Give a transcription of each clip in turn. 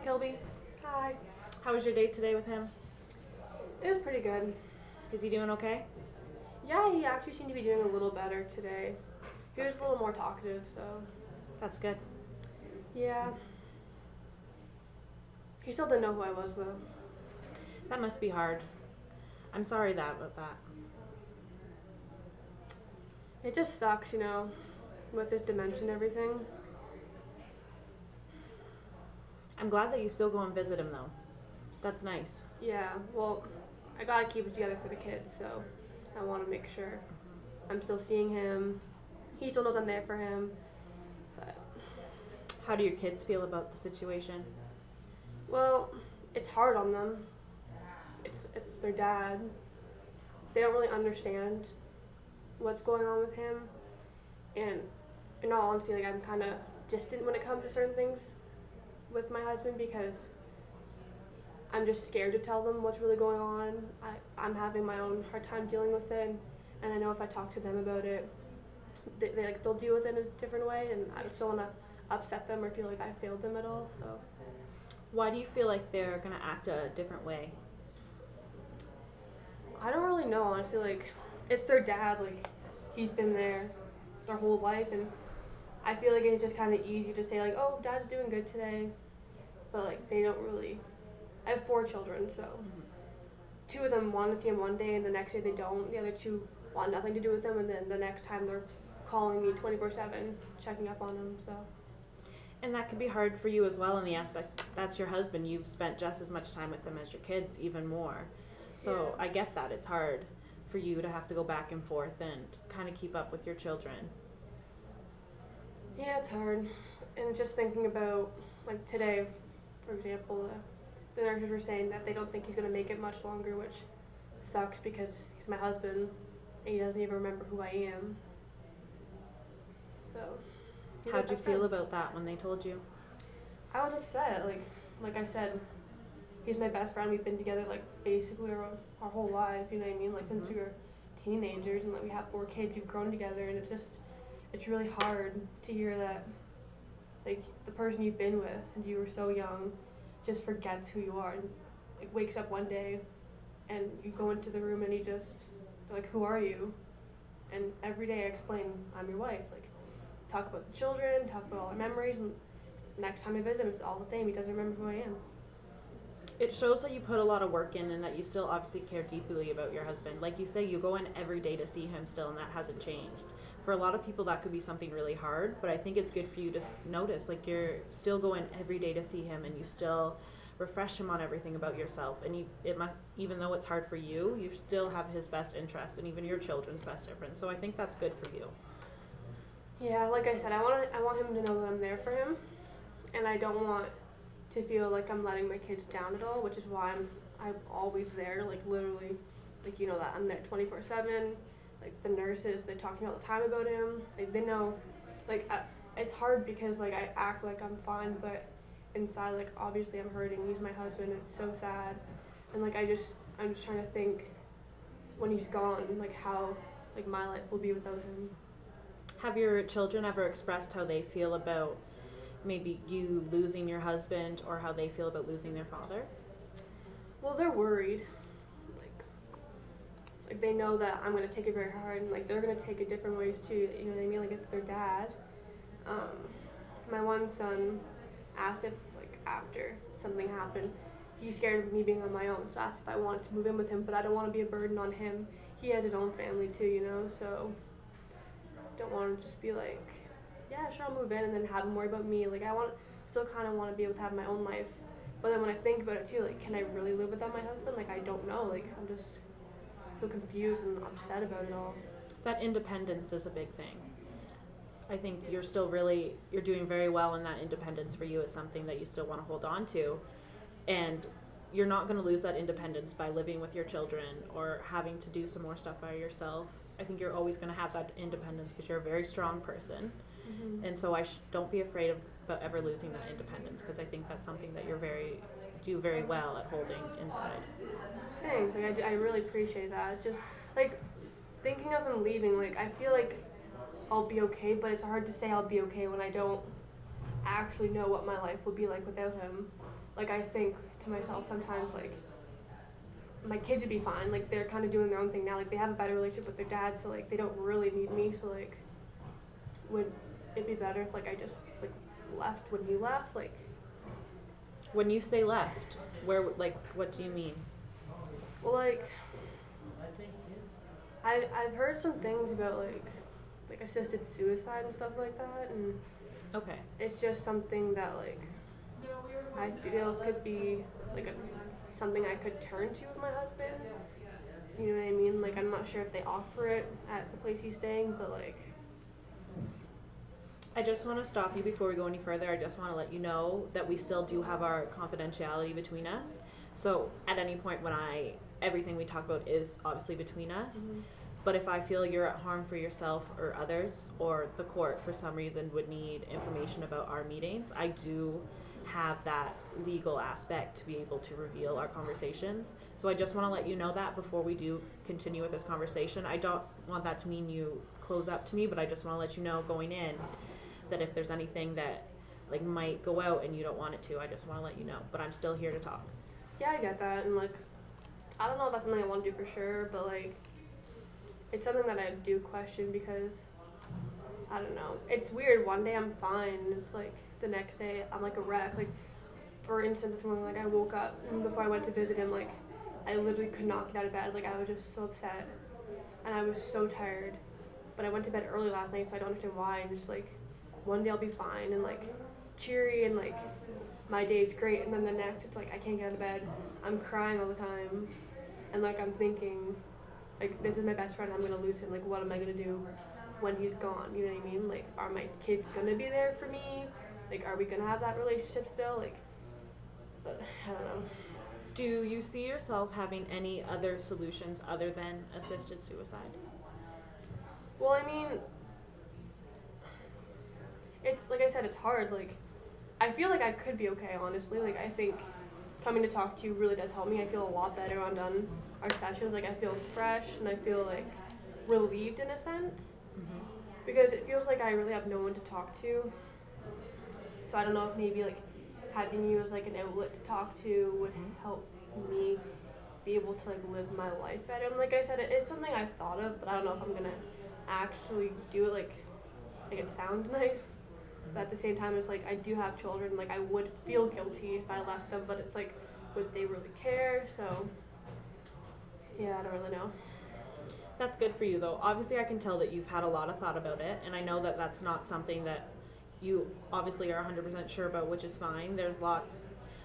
Kilby. Hi. How was your date today with him? It was pretty good. Is he doing okay? Yeah, he actually seemed to be doing a little better today. He was That's a little more talkative, so That's good. yeah. He still didn't know who I was though. That must be hard. I'm sorry about that. It just sucks, with his dementia and everything. I'm glad that you still go and visit him though. That's nice. Yeah, well, I gotta keep it together for the kids, so I want to make sure I'm still seeing him. He still knows I'm there for him. But, How do your kids feel about the situation? well, it's hard on them. It's their dad. They don't really understand what's going on with him, and in all honesty, like I'm kind of distant when it comes to certain things with my husband because I'm just scared to tell them what's really going on. I'm having my own hard time dealing with it, and I know if I talk to them about it, they'll deal with it in a different way, and I just don't want to upset them or feel like I failed them at all. So Why do you feel like they're gonna act a different way? I don't really know, honestly. Like it's their dad. Like he's been there their whole life, and I feel like it's just kind of easy to say like, oh, dad's doing good today, but like they don't really. I have 4 children, so two of them want to see him one day, and the next day they don't. The other two want nothing to do with him, and then the next time they're calling me 24/7, checking up on him. So And that could be hard for you as well in the aspect that's your husband. You've spent just as much time with them as your kids, even more. So yeah, I get that. It's hard for you to have to go back and forth and kind of keep up with your children. yeah, it's hard. And just thinking about like today, for example, the nurses were saying that they don't think he's gonna make it much longer, which sucks because he's my husband and he doesn't even remember who I am. So he's my How'd you best feel friend. about that when they told you? I was upset. Like I said, he's my best friend. We've been together like basically our whole life. You know what I mean? Like since we were teenagers, and like we have 4 kids. We've grown together, and it's really hard to hear that like the person you've been with since you were so young just forgets who you are and like wakes up one day and you go into the room and he just like who are you? And every day I explain I'm your wife. Like talk about the children, talk about all our memories, and next time I visit him, it's all the same. He doesn't remember who I am. It shows that you put a lot of work in and that you still obviously care deeply about your husband. Like you say, you go in every day to see him still, and that hasn't changed. For a lot of people, that could be something really hard, but I think it's good for you to notice like you're still going every day to see him, and you still refresh him on everything about yourself. And even though it's hard for you, you still have his best interests and even your children's best interest. So I think that's good for you. Yeah, like I said, I want him to know that I'm there for him, and I don't want to feel like I'm letting my kids down at all, which is why I'm always there, like literally, like that I'm there 24/7. Like the nurses, they talk to me all the time about him. Like they know, like it's hard because like I act like I'm fine, but inside like obviously I'm hurting. He's my husband. It's so sad, and like I'm just trying to think when he's gone, like how like my life will be without him. Have your children ever expressed how they feel about maybe you losing your husband or how they feel about losing their father? Well, they're worried. Like they know that I'm gonna take it very hard, and like they're gonna take it different ways too. You know what I mean? Like it's their dad. Um, my one son asked if like after something happened, he's scared of me being on my own. So asked if I wanted to move in with him, but I don't want to be a burden on him. He has his own family too, So don't want to just be like, yeah, sure, I'll move in, and then have him worry about me. Like I want, still kind of want to be able to have my own life. But then when I think about it too, like, can I really live without my husband? Like I don't know. Like I'm just so confused and upset about it all. That independence is a big thing. I think you're doing very well, and that independence for you is something that you still want to hold on to. And you're not going to lose that independence by living with your children or having to do some more stuff by yourself. I think you're always going to have that independence because you're a very strong person. Mm-hmm. And so don't be afraid of about ever losing that independence because I think that's something that do very well at holding inside. Thanks. Like I really appreciate that. It's just like thinking of him leaving. Like I feel like I'll be okay, but it's hard to say I'll be okay when I don't actually know what my life will be like without him. like I think to myself sometimes like my kids would be fine. Like they're kind of doing their own thing now. Like they have a better relationship with their dad, so like they don't really need me. So like, would it be better if like I just like left when he left? Like, When you say left, where, like, what do you mean? well, like I've heard some things about like assisted suicide and stuff like that, and Okay. it's just something that like I feel could be like something I could turn to with my husband. You know what I mean? Like I'm not sure if they offer it at the place he's staying, but like I just want to stop you before we go any further. I just want to let you know that we still do have our confidentiality between us. So at any point when everything we talk about is obviously between us. mm-hmm. But if I feel you're at harm for yourself or others, or the court for some reason would need information about our meetings, I do have that legal aspect to be able to reveal our conversations. So I just want to let you know that before we do continue with this conversation. I don't want that to mean you close up to me, but I just want to let you know going in that if there's anything that like might go out and you don't want it to, I just want to let you know. But I'm still here to talk. Yeah, I get that, and like I don't know if that's something I want to do for sure, but like it's something that I do question because I don't know. It's weird. One day I'm fine, and it's like the next day I'm like a wreck. Like for instance, this morning like I woke up and before I went to visit him, like I literally could not get out of bed. Like I was just so upset, and I was so tired. But I went to bed early last night, so I don't understand why. And just like one day I'll be fine and like cheery and like my day's great, and then the next it's like I can't get out of bed. I'm crying all the time, and like I'm thinking, like this is my best friend. I'm gonna lose him. Like what am I gonna do when he's gone? You know what I mean? Like are my kids gonna be there for me? Like are we gonna have that relationship still? Like, but I don't know. Do you see yourself having any other solutions other than assisted suicide? Well, I mean, it's like I said, it's hard. Like I feel like I could be okay, honestly. Like I think coming to talk to you really does help me. I feel a lot better when I'm done our sessions. Like I feel fresh and I feel like relieved in a sense Mm-hmm. because it feels like I really have no one to talk to. So I don't know if maybe like having you as like an outlet to talk to would help me be able to like live my life better. And like I said, it's something I've thought of, but I don't know if I'm gonna actually do it. Like it sounds nice, but at the same time, it's like I do have children. Like I would feel guilty if I left them, but it's like, would they really care? So yeah, I don't really know. That's good for you, though. Obviously, I can tell that you've had a lot of thought about it, and I know that that's not something that you obviously are 100% sure about, which is fine. There's lots,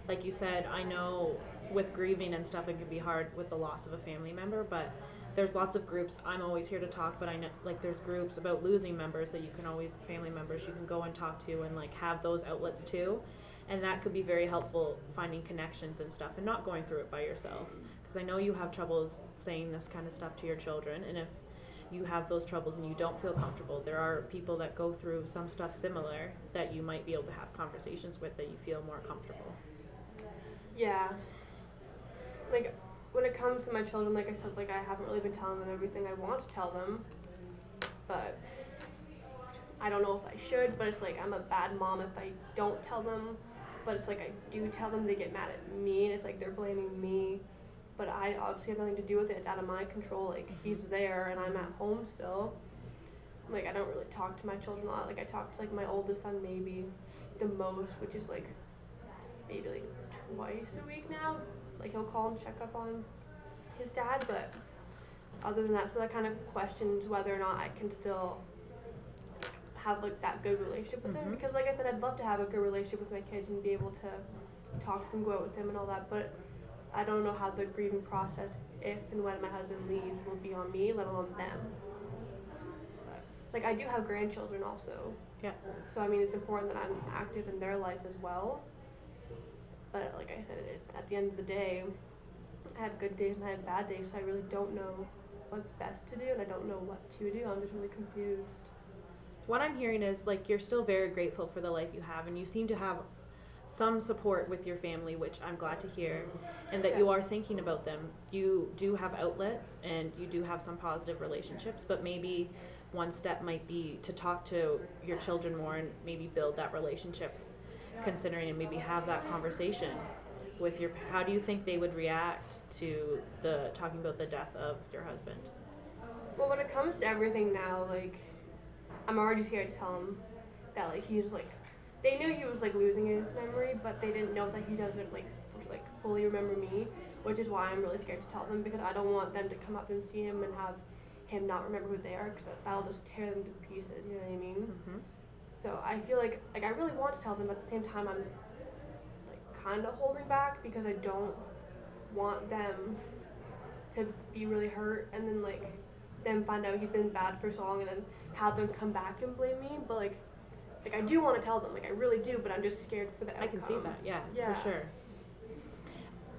like you said, I know with grieving and stuff, it can be hard with the loss of a family member, but there's lots of groups. I'm always here to talk, but I know, like, there's groups about losing members that you can always, family members you can go and talk to and, like, have those outlets too. And that could be very helpful finding connections and stuff and not going through it by yourself. Because I know you have troubles saying this kind of stuff to your children, and if you have those troubles and you don't feel comfortable, there are people that go through some stuff similar that you might be able to have conversations with that you feel more comfortable. Yeah, like when it comes to my children, like I said, like I haven't really been telling them everything I want to tell them, but I don't know if I should. But it's like I'm a bad mom if I don't tell them. But it's like I do tell them, they get mad at me, and it's like they're blaming me. But I obviously have nothing to do with it. It's out of my control. Like he's there, and I'm at home still. Like I don't really talk to my children a lot. Like I talk to like my oldest son maybe the most, which is like maybe like twice a week now. Like he'll call and check up on his dad, but other than that, so that kind of questions whether or not I can still have like that good relationship with him. Mm-hmm. Because like I said, I'd love to have a good relationship with my kids and be able to talk to them, go out with them, and all that. But I don't know how the grieving process, if and when my husband leaves, will be on me, let alone them. But like I do have grandchildren also, Yeah. so I mean it's important that I'm active in their life as well. But like I said, at the end of the day, I have good days and I have bad days, so I really don't know what's best to do, and I don't know what to do. I'm just really confused. What I'm hearing is like you're still very grateful for the life you have, and you seem to have some support with your family, which I'm glad to hear, and that Yeah. you are thinking about them. You do have outlets and you do have some positive relationships, but maybe one step might be to talk to your children more and maybe build that relationship, considering and maybe have that conversation with your, how do you think they would react to the talking about the death of your husband? Well, when it comes to everything now, like, I'm already scared to tell him that, like, he's, like, they knew he was, like, losing his memory, but they didn't know that he doesn't, like, fully remember me, which is why I'm really scared to tell them, because I don't want them to come up and see him and have him not remember who they are, because that'll just tear them to pieces, you know what I mean? Mm-hmm. So I feel like I really want to tell them, but at the same time, I'm, like, kind of holding back, because I don't want them to be really hurt, and then, like, them find out he's been bad for so long, and then have them come back and blame me. But like I do want to tell them, like I really do, but I'm just scared for the outcome. I can see that, yeah, Yeah. for sure.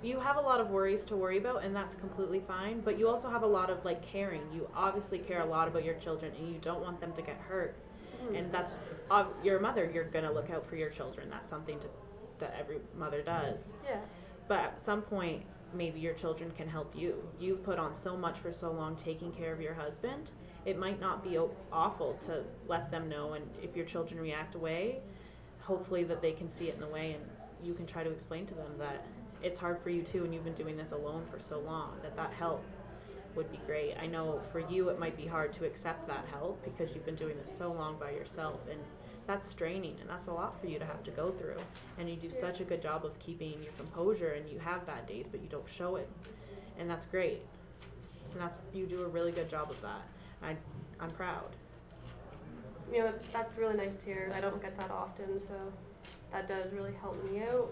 You have a lot of worries to worry about, and that's completely fine, but you also have a lot of, like, caring. You obviously care a lot about your children, and you don't want them to get hurt. Mhm. And that's, you're a mother, you're going to look out for your children. That's something that every mother does. Yeah. But at some point, maybe your children can help you. You've put on so much for so long taking care of your husband. It might not be awful to let them know, and if your children react away, hopefully that they can see it in the way, and you can try to explain to them that it's hard for you too, and you've been doing this alone for so long, that help would be great. I know for you it might be hard to accept that help because you've been doing this so long by yourself, and that's straining, and that's a lot for you to have to go through. And you do such a good job of keeping your composure, and you have bad days, but you don't show it, and that's great. And you do a really good job of that. I'm proud. You know, that's really nice to hear. I don't get that often, so that does really help me out.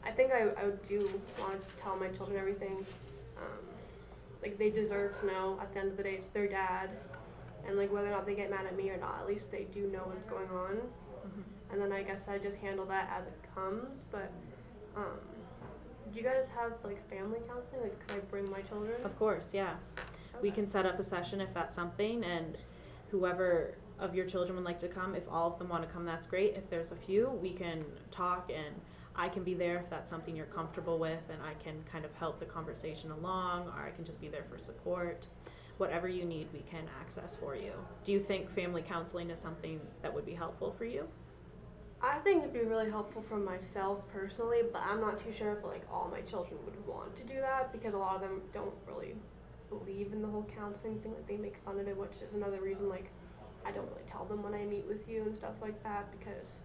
I think I do want to tell my children everything. Like, they deserve to know. At the end of the day, it's their dad, and, like, whether or not they get mad at me or not, at least they do know what's going on. Mm-hmm. And then I guess I just handle that as it comes. But do you guys have, like, family counseling? Like, could I bring my children? Of course, yeah. Okay. We can set up a session if that's something, and whoever of your children would like to come, if all of them want to come, that's great. If there's a few, we can talk, and I can be there if that's something you're comfortable with, and I can kind of help the conversation along, or I can just be there for support. Whatever you need, we can access for you. Do you think family counseling is something that would be helpful for you? I think it'd be really helpful for myself personally, but I'm not too sure if, like, all my children would want to do that, because a lot of them don't really believe in the whole counseling thing. Like, they make fun of it, which is another reason, like, I don't really tell them when I meet with you and stuff like that, because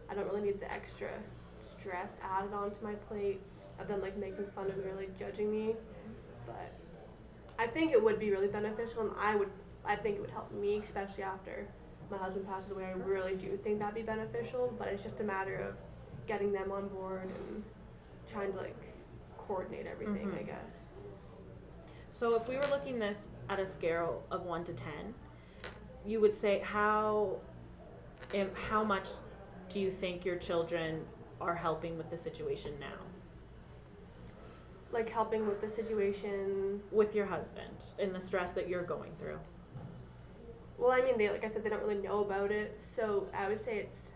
I don't really need the extra stress added onto my plate of them, like, making fun of me or, like, judging me. But I think it would be really beneficial, and I think it would help me, especially after my husband passes away. I really do think that'd be beneficial, but it's just a matter of getting them on board and trying to, like, coordinate everything, Mm-hmm. I guess. So if we were looking this at a scale of 1 to 10, you would say how much do you think your children are helping with the situation now? Like, helping with the situation. With your husband and the stress that you're going through? Well, I mean, like I said, they don't really know about it, so I would say it's,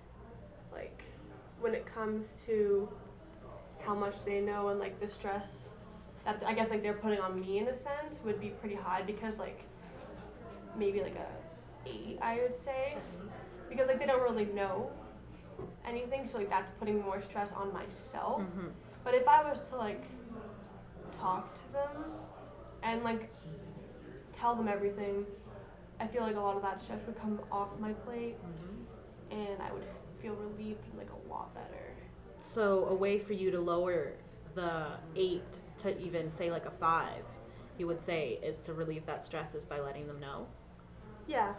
like, when it comes to how much they know and, like, the stress that I guess, like, they're putting on me in a sense would be pretty high, because, like, maybe like a 8, I would say, because, like, they don't really know anything, so, like, that's putting more stress on myself. Mm-hmm. But if I was to, like, talk to them and, like, tell them everything, I feel like a lot of that stress would come off my plate, Mm-hmm. and I would feel relieved and, like, a lot better. So a way for you to lower the 8 to even say like a 5, you would say, is to relieve that stress is by letting them know? Yeah,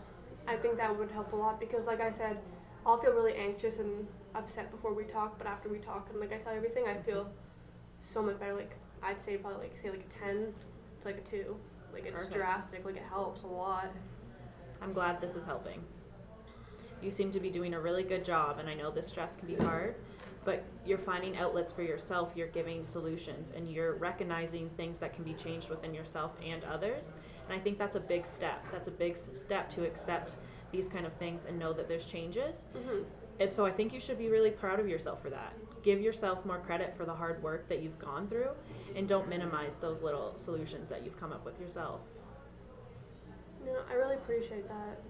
I think that would help a lot, because, like I said, I'll feel really anxious and upset before we talk, but after we talk and, like, I tell everything, I feel so much better. Like, I'd say probably, like, say, like, a 10 to, like, a 2. Like, it's Perfect. drastic. Like, it helps a lot. I'm glad this is helping. You seem to be doing a really good job, and I know this stress can be hard, but you're finding outlets for yourself, you're giving solutions, and you're recognizing things that can be changed within yourself and others. And I think that's a big step. That's a big step to accept these kind of things and know that there's changes. Mm-hmm. And so I think you should be really proud of yourself for that. Give yourself more credit for the hard work that you've gone through, and don't minimize those little solutions that you've come up with yourself. No, I really appreciate that.